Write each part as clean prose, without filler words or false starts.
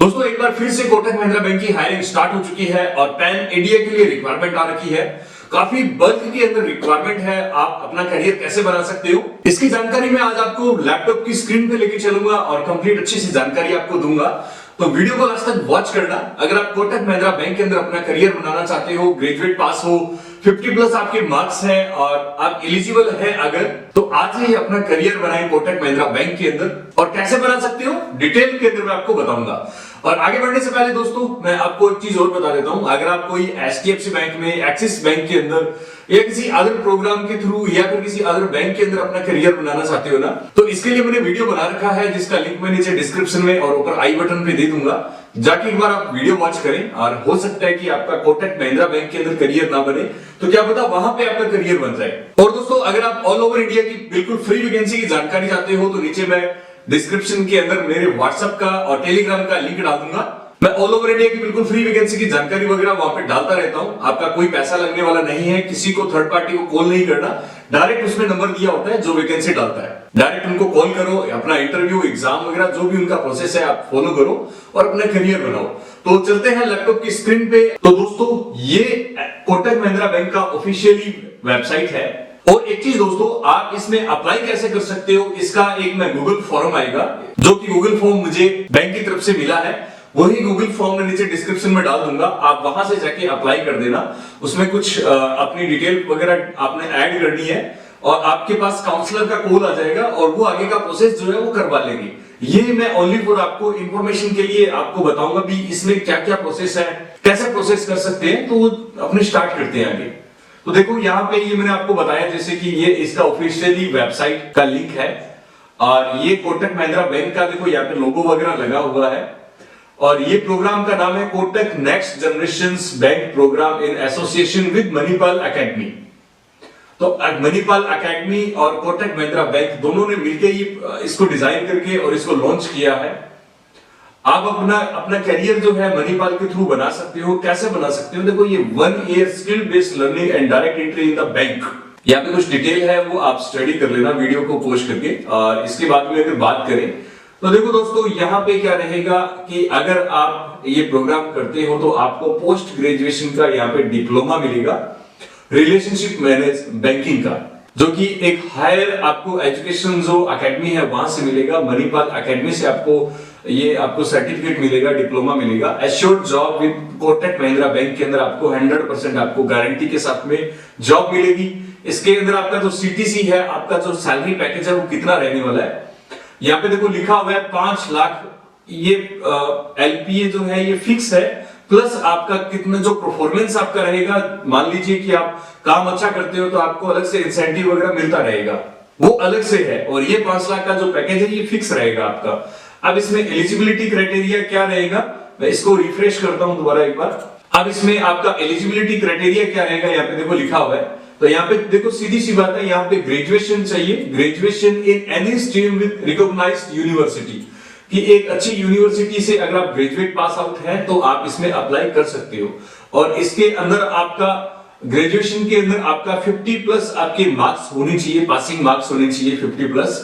दोस्तों एक बार फिर से कोटक महिंद्रा बैंक की हायरिंग स्टार्ट हो चुकी है और पैन इंडिया के लिए रिक्वायरमेंट आ रखी है। काफी बल्क के अंदर रिक्वायरमेंट है। आप अपना करियर कैसे बना सकते हो इसकी जानकारी मैं आज आपको लैपटॉप की स्क्रीन पे लेके चलूंगा और कंप्लीट अच्छी सी जानकारी आपको दूंगा। तो वीडियो को लास्ट तक वॉच करना। अगर आप कोटक महिंद्रा बैंक के अंदर अपना करियर बनाना चाहते हो, ग्रेजुएट पास हो, 50 प्लस आपके मार्क्स हैं और आप एलिजिबल हैं अगर, तो आज ही अपना करियर बनाएं कोटक महिंद्रा बैंक के अंदर। और कैसे बना सकते हो डिटेल के अंदर मैं आपको बताऊंगा। और आगे बढ़ने से पहले दोस्तों मैं आपको एक चीज और बता देता हूं। अगर आप कोई एचडीएफसी बैंक में, एक्सिस बैंक के अंदर या किसी अदर प्रोग्राम के थ्रू या फिर किसी अदर बैंक के अंदर अपना करियर बनाना चाहते हो ना, तो इसके लिए मैंने वीडियो बना रखा है जिसका लिंक मैं नीचे डिस्क्रिप्शन में और ऊपर आई बटन पे दे दूंगा। जाके एक बार आप वीडियो वॉच करें। और हो सकता है कि आपका कोटक महिंद्रा बैंक के अंदर करियर ना बने तो क्या पता वहां पे आपका करियर बन जाए। और दोस्तों अगर आप ऑल ओवर इंडिया की बिल्कुल फ्री वैकेंसी की जानकारी चाहते हो तो नीचे मैं डिस्क्रिप्शन के अंदर मेरे व्हाट्सएप का और टेलीग्राम का लिंक डाल दूंगा। मैं ऑल ओवर इंडिया की बिल्कुल फ्री वैकेंसी की जानकारी वगैरह वहां पे डालता रहता हूं। आपका कोई पैसा लगने वाला नहीं है, किसी को थर्ड पार्टी को कॉल नहीं करना। डायरेक्ट उसमें नंबर दिया होता है जो वैकेंसी डालता है, डायरेक्ट उनको कॉल करो, अपना इंटरव्यू, एग्जाम वगैरह जो भी उनका प्रोसेस है आप फॉलो करो और अपना करियर बनाओ। तो चलते हैं लैपटॉप की स्क्रीन पे। तो दोस्तों ये कोटक महिंद्रा बैंक का ऑफिशियली वेबसाइट है। और एक चीज दोस्तों, आप इसमें अप्लाई कैसे कर सकते हो इसका एक मैं गूगल फॉर्म आएगा, जो कि गूगल फॉर्म मुझे बैंक की तरफ से मिला है, वही गूगल फॉर्म में नीचे डिस्क्रिप्शन में डाल दूंगा। आप वहां से जाके अप्लाई कर देना। उसमें कुछ अपनी डिटेल वगैरह आपने ऐड करनी है और आपके पास काउंसलर का कॉल आ जाएगा और वो आगे का प्रोसेस जो है वो करवा लेगी। ये मैं ओनली फॉर आपको इंफॉर्मेशन के लिए आपको बताऊंगा भी इसमें क्या क्या प्रोसेस है, कैसे प्रोसेस कर सकते हैं। तो वो अपने स्टार्ट करते हैं आगे। तो देखो यहाँ पे ये मैंने आपको बताया जैसे कि ये इसका ऑफिशियली वेबसाइट का लिंक है और ये कोटक महिंद्रा बैंक का देखो यहाँ पे लोगो वगैरह लगा हुआ है। और ये प्रोग्राम का नाम है Kotak next generation bank program in association with Manipal academy. तो मणिपाल एकेडमी और कोटक महिंद्रा बैंक दोनों ने मिलकर ही इसको डिजाइन करके और इसको लॉन्च किया है। आप अपना करियर जो है मणिपाल के थ्रू बना सकते हो। कैसे बना सकते हो? देखो ये 1 year skill based learning and direct entry in the bank. यहाँ पे कुछ डिटेल है वो आप स्टडी कर लेना वीडियो को पॉज करके। और इसके बाद में अगर बात करें तो देखो दोस्तों यहाँ पे क्या रहेगा कि अगर आप ये प्रोग्राम करते हो तो आपको पोस्ट ग्रेजुएशन का यहाँ पे डिप्लोमा मिलेगा रिलेशनशिप मैनेज बैंकिंग का, जो कि एक हायर आपको एजुकेशन जो एकेडमी है वहां से मिलेगा। मणिपाल एकेडमी से आपको सर्टिफिकेट मिलेगा, डिप्लोमा मिलेगा। Assured job with Kotak Mahindra bank के अंदर आपको 100% आपको गारंटी के साथ में जॉब मिलेगी। इसके अंदर आपका जो सीटीसी है, आपका जो सैलरी पैकेज है वो कितना रहने वाला है यहाँ पे देखो लिखा हुआ है 5 लाख। ये एलपीए जो है ये फिक्स है, प्लस आपका कितना जो परफॉर्मेंस आपका रहेगा, मान लीजिए कि आप काम अच्छा करते हो तो आपको अलग से इंसेंटिव वगैरह मिलता रहेगा, वो अलग से है। और ये 5 लाख का जो पैकेज है ये फिक्स रहेगा आपका। अब इसमें एलिजिबिलिटी क्राइटेरिया क्या रहेगा, मैं इसको रिफ्रेश करता हूं दोबारा एक बार। अब इसमें आपका एलिजिबिलिटी क्राइटेरिया क्या रहेगा यहाँ पे देखो लिखा हुआ है। तो यहाँ पे देखो सीधी सी बात है, यहाँ पे ग्रेजुएशन चाहिए, graduation in any stream with recognised university, कि एक अच्छी यूनिवर्सिटी से अगर आप ग्रेजुएट पास आउट हैं तो आप इसमें अप्लाई कर सकते हो। और इसके अंदर आपका ग्रेजुएशन के अंदर आपका 50 प्लस आपके मार्क्स होने चाहिए, पासिंग मार्क्स होने चाहिए 50 प्लस।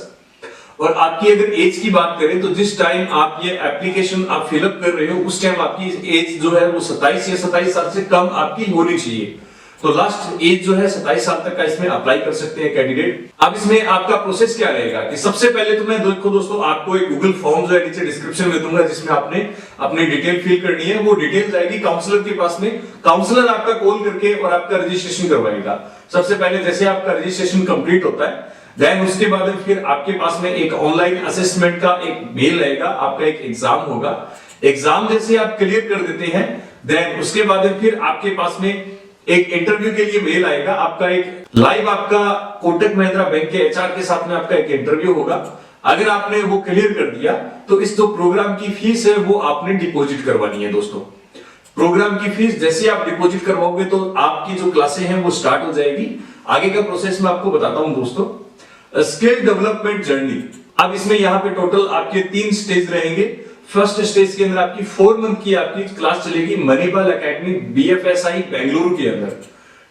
और आपकी अगर एज की बात करें तो जिस टाइम आप ये एप्लीकेशन आप फिलअप कर रहे हो उस टाइम आपकी एज जो है वो 27 या 27 साल से कम आपकी होनी चाहिए। तो लास्ट एज जो है 27 साल तक का इसमें अप्लाई कर सकते हैं कैंडिडेट। अब इसमें आपका प्रोसेस क्या रहेगा कि सबसे पहले तो मैं देखो दोस्तों आपको एक गूगल फॉर्म जो है नीचे डिस्क्रिप्शन में दूंगा जिसमें आपने अपनी डिटेल फिल करनी है। वो डिटेल जाएगी काउंसलर के पास में, काउंसलर आपका कॉल करके और आपका रजिस्ट्रेशन करवाएगा। सबसे पहले जैसे आपका रजिस्ट्रेशन कंप्लीट होता है देन उसके बाद फिर आपके पास में एक ऑनलाइन असेसमेंट का एक मेल आएगा, आपका एक एग्जाम होगा। एग्जाम जैसे आप क्लियर कर देते हैं देन उसके बाद फिर आपके पास में एक इंटरव्यू के लिए मेल आएगा। आपका एक लाइव आपका कोटक महिंद्रा बैंक के एचआर के साथ में आपका एक इंटरव्यू होगा। अगर आपने वो क्लियर कर दिया तो इस जो प्रोग्राम की फीस है वो आपने डिपॉजिट करवानी है। दोस्तों प्रोग्राम की फीस जैसे आप डिपॉजिट करवाओगे तो आपकी जो क्लासें हैं वो स्टार्ट हो जाएगी। आगे का प्रोसेस मैं आपको बताता हूं दोस्तों। स्किल डेवलपमेंट जर्नी, अब इसमें यहाँ पे टोटल आपके 3 स्टेज रहेंगे। फर्स्ट स्टेज के अंदर आपकी 4 मंथ की आपकी क्लास चलेगी मणिपाल एकेडमी बीएफएसआई बेंगलुरु के अंदर।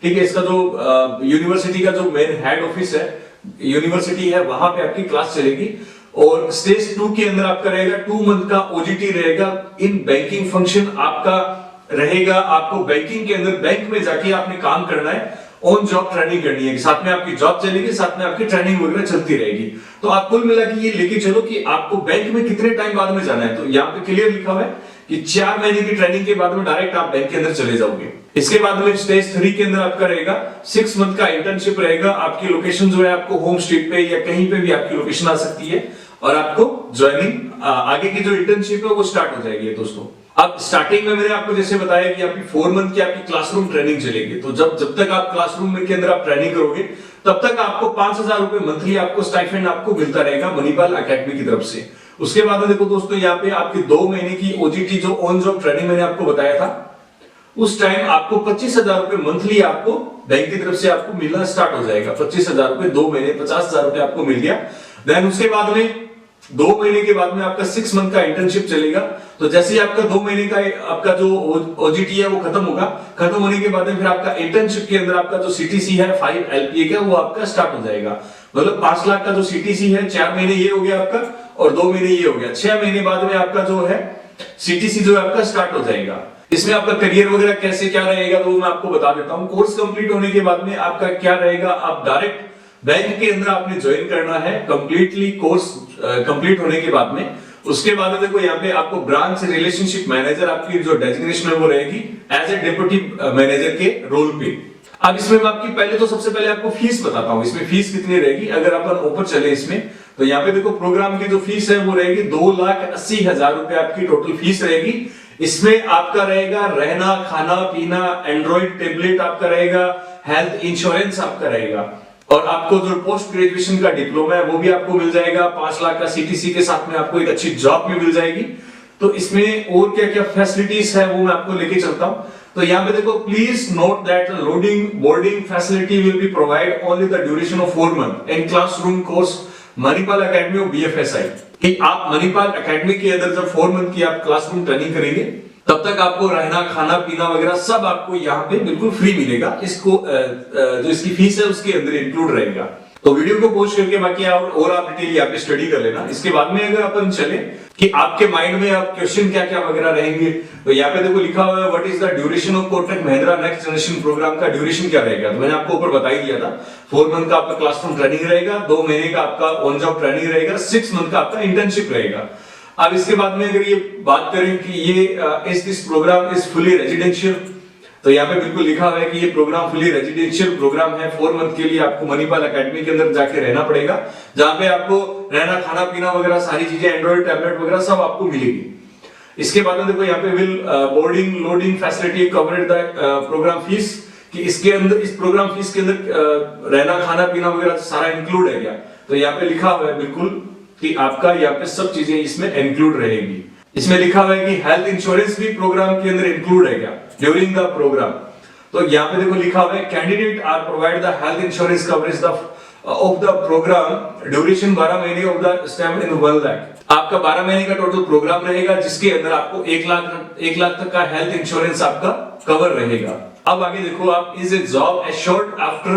ठीक है, इसका जो यूनिवर्सिटी का जो मेन हेड ऑफिस है, यूनिवर्सिटी है, वहां पे आपकी क्लास चलेगी। और स्टेज 2 के अंदर आपका रहेगा 2 मंथ का ओजीटी रहेगा। इन बैंकिंग फंक्शन आपका रहेगा, आपको बैंकिंग के अंदर बैंक में जाके आपने काम करना है, ऑन जॉब ट्रेनिंग करनी है, साथ में आपकी जॉब चलेगी, साथ में आपकी ट्रेनिंग वगैरह चलती रहेगी। तो आप कुल मिला के ये लेके चलो कि आपको बैंक में कितने टाइम बाद में जाना है। तो यहाँ पे क्लियर लिखा हुआ है कि 4 महीने की ट्रेनिंग के बाद में डायरेक्ट आप बैंक के अंदर चले जाओगे। इसके बाद में स्टेज 3 के अंदर आपका रहेगा 6 मंथ का इंटर्नशिप रहेगा। आपकी लोकेशन जो है आपको होम स्ट्रीट पे या कहीं पे भी आपकी लोकेशन आ सकती है और आपको ज्वाइनिंग आगे की जो इंटर्नशिप है वो स्टार्ट हो जाएगी दोस्तों। अब स्टार्टिंग में मैंने आपको जैसे बताया कि आपकी 4 मंथ की आपकी क्लासरूम ट्रेनिंग चलेगी। तो जब तक आप क्लासरूम के अंदर आप ट्रेनिंग करोगे तब तक आपको 5,000 रुपए मंथली आपको स्टाइपेंड आपको मिलता रहेगा मणिपाल एकेडमी की तरफ से। उसके बाद में देखो दोस्तों यहाँ पे आपकी 2 महीने की ओजीटी जो ऑन जॉब ट्रेनिंग मैंने आपको बताया था, उस टाइम आपको 25,000 रुपए मंथली आपको बैंक की तरफ से आपको मिलना स्टार्ट हो जाएगा। 25,000 रुपए 2 महीने 50,000 रुपए आपको मिल गया। देन उसके बाद में 2 महीने के बाद में आपका 6 मंथ का इंटर्नशिप चलेगा। तो जैसे ही आपका 2 महीने का आपका जो ओजीटी है वो खत्म होगा, खत्म होने के बाद में फिर आपका इंटर्नशिप के अंदर आपका जो सीटीसी है 5 LPA का वो आपका स्टार्ट हो जाएगा। मतलब 5 लाख का जो सीटीसी है 4 महीने ये हो गया आपका और 2 महीने ये हो गया। 6 महीने बाद में आपका जो है सीटीसी जो है आपका स्टार्ट हो जाएगा। इसमें आपका करियर वगैरह कैसे क्या रहेगा तो मैं आपको बता देता हूं। कोर्स कंप्लीट होने के बाद में आपका क्या रहेगा, आप डायरेक्ट बैंक के अंदर आपने ज्वाइन करना है कंप्लीटली कोर्स कंप्लीट होने के बाद में। उसके बाद देखो यहाँ पे आपको ब्रांच रिलेशनशिप मैनेजर आपकी जो डेजिग्नेशन है वो रहेगी एज ए डिप्टी मैनेजर के रोल पे। अब इसमें मैं आपकी पहले तो सबसे पहले आपको फीस बताता हूँ, इसमें फीस कितनी रहेगी। अगर अपन ऊपर चले इसमें तो यहाँ पे देखो प्रोग्राम की जो फीस है वो रहेगी 2,80,000 रुपए आपकी टोटल फीस रहेगी। इसमें आपका रहेगा रहना खाना पीना, एंड्रॉइड टेबलेट आपका रहेगा, हेल्थ इंश्योरेंस आपका रहेगा और आपको जो पोस्ट ग्रेजुएशन का डिप्लोमा है वो भी आपको मिल जाएगा। 5 लाख का सीटीसी के साथ में आपको एक अच्छी जॉब भी मिल जाएगी। तो इसमें और क्या क्या फैसिलिटीज है वो मैं आपको लेके चलता हूं। तो यहाँ पे देखो please note that loading boarding facility will be provide only the duration of 4 month in classroom course Manipal academy of BFSI। कि आप मणिपाल एकेडमी के अंदर जब 4 मंथ की आप क्लासरूम ट्रेनिंग करेंगे तब तक आपको रहना खाना पीना वगैरह सब आपको यहाँ पे बिल्कुल फ्री मिलेगा। इसको जो इसकी फीस है उसके अंदर इंक्लूड रहेगा। तो वीडियो को पोस्ट करके बाकी और आप डिटेल यहाँ पे स्टडी कर लेना। इसके बाद में अगर अपन चले कि आपके माइंड में आप क्वेश्चन क्या क्या वगैरह रहेंगे तो यहाँ पे देखो लिखा हुआ है what is the duration of Kotak Mahindra next generation program का ड्यूरेशन क्या रहेगा। तो मैंने आपको ऊपर बता ही दिया था 4 मंथ का आपका क्लासरूम ट्रेनिंग रहेगा, 2 महीने का आपका ऑन जॉब ट्रेनिंग रहेगा, 6 मंथ का आपका इंटर्नशिप रहेगा। अब इसके बाद में अगर ये बात करें कि ये is this program is fully residential, तो यहाँ पे बिल्कुल लिखा हुआ है कि ये प्रोग्राम फुली रेजिडेंशियल प्रोग्राम है। 4 मंथ के लिए आपको मणिपाल एकेडमी के अंदर जाके रहना पड़ेगा, जहां पे आपको रहना खाना पीना वगैरह सारी चीजें एंड्रॉइड टैबलेट वगैरह सब आपको मिलेगी। इसके बाद में देखो यहाँ पे will boarding lodging facility covered the program fees, कि इसके अंदर इस प्रोग्राम फीस के अंदर रहना खाना पीना वगैरह सारा इंक्लूड है क्या। तो यहाँ पे लिखा हुआ है बिल्कुल कि आपका यहाँ पे सब चीजें इसमें इंक्लूड रहेगी। इसमें लिखा हुआ है कि हेल्थ इंश्योरेंस भी प्रोग्राम के अंदर इंक्लूड है क्या ड्यूरिंग द प्रोग्राम। तो यहाँ पे देखो लिखा हुआ है candidate are provide the health insurance coverage of the program duration 12 महीने of the stamp in 1 lakh. आपका 12 महीने का टोटल प्रोग्राम रहेगा जिसके अंदर आपको 1 लाख तक का हेल्थ इंश्योरेंस आपका कवर रहेगा। अब आगे देखो आप is a job assured after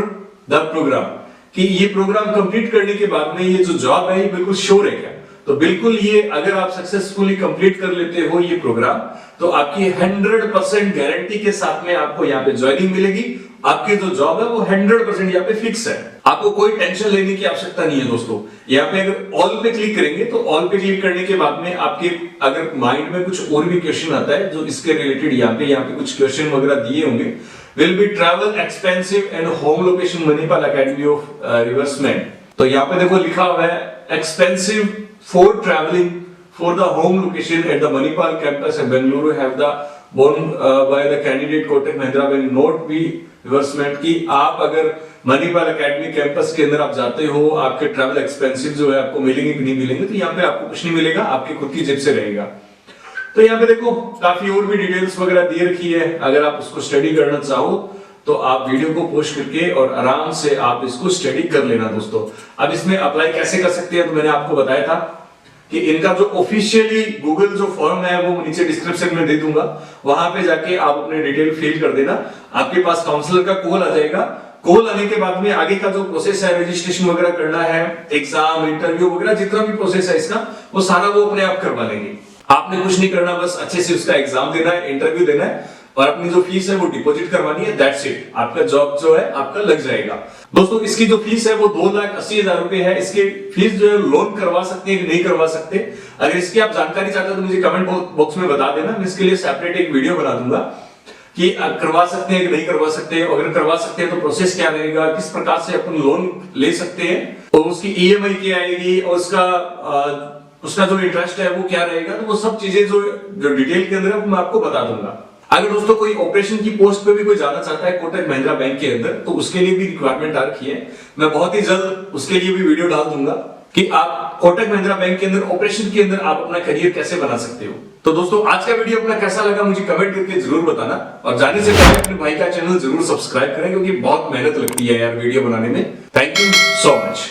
the program, कि ये प्रोग्राम कंप्लीट करने के बाद में ये जो जॉब है ये बिल्कुल श्योर है क्या। तो बिल्कुल ये अगर आप सक्सेसफुली कंप्लीट कर लेते हो ये प्रोग्राम तो आपकी 100% गारंटी के साथ में आपको यहाँ पे ज्वाइनिंग मिलेगी। आपकी जो जॉब है वो 100% यहाँ पे फिक्स है, आपको कोई टेंशन लेने की आवश्यकता नहीं है दोस्तों। यहाँ पे अगर ऑल पे क्लिक करेंगे तो ऑल पे क्लिक करने के बाद में आपके अगर माइंड में कुछ और भी क्वेश्चन आता है जो इसके रिलेटेड यहाँ पे कुछ क्वेश्चन वगैरह दिए होंगे। will be travel expensive and home location Manipal Academy of Reversement। तो यहाँ पे देखो लिखा हुआ है expensive for traveling for the home location at the Manipal campus in Bengaluru have the borne by the candidate Kotak Mahindra will not be reversement। की आप अगर मणिपाल एकेडमी कैंपस के अंदर आप जाते हो आपके ट्रैवल एक्सपेंसिव जो है आपको मिलेंगे कि नहीं मिलेंगे, तो यहाँ पे आपको कुछ नहीं मिलेगा, आपकी खुद की जेब से रहेगा। तो यहाँ पे देखो काफी और भी डिटेल्स वगैरह दे रखी है, अगर आप उसको स्टडी करना चाहो तो आप वीडियो को पोस्ट करके और आराम से आप इसको स्टडी कर लेना दोस्तों। अब इसमें अप्लाई कैसे कर सकते हैं तो मैंने आपको बताया था कि इनका जो ऑफिशियली गूगल जो फॉर्म है वो नीचे डिस्क्रिप्शन में दे दूंगा, वहां पे जाके आप अपने डिटेल फिल कर देना। आपके पास काउंसलर का कॉल आ जाएगा, कॉल आने के बाद में आगे का जो प्रोसेस है, रजिस्ट्रेशन वगैरह करना है, एग्जाम, इंटरव्यू वगैरह जितना भी प्रोसेस है इसका, वो सारा वो अपने आप करवा लेंगे। आपने कुछ नहीं करना, बस अच्छे से उसका एग्जाम देना है, इंटरव्यू देना है और अपनी जो फीस है वो डिपॉजिट करवानी है। दैट्स इट, आपका जॉब जो है आपका लग जाएगा। दोस्तों इसकी जो फीस है वो 2,80,000 रुपए है। इसकी फीस जो है लोन करवा सकते हैं कि नहीं करवा सकते, अगर इसकी आप जानकारी चाहते हो तो मुझे कमेंट बॉक्स में बता देना, मैं इसके लिए सेपरेट एक वीडियो बना दूंगा कि करवा सकते हैं कि नहीं करवा सकते। अगर करवा सकते हैं तो प्रोसेस क्या रहेगा, किस प्रकार से अपन लोन ले सकते हैं और उसकी ईएमआई क्या आएगी और उसका जो इंटरेस्ट है वो क्या रहेगा, तो वो सब चीजें जो डिटेल के अंदर मैं आपको बता दूंगा। अगर दोस्तों कोई ऑपरेशन की पोस्ट पे भी कोई जाना चाहता है कोटक महिंद्रा बैंक के अंदर, तो उसके लिए भी रिक्वायरमेंट आ रखी है। मैं बहुत ही जल्द उसके लिए भी वीडियो डाल दूंगा कि आप कोटक महिंद्रा बैंक के अंदर ऑपरेशन के अंदर आप अपना करियर कैसे बना सकते हो। तो दोस्तों आज का वीडियो अपना कैसा लगा मुझे कमेंट करके जरूर बताना, और जाने से पहले अपने भाई का चैनल जरूर सब्सक्राइब करें क्योंकि बहुत मेहनत लगती है यार वीडियो बनाने में। Thank you so much.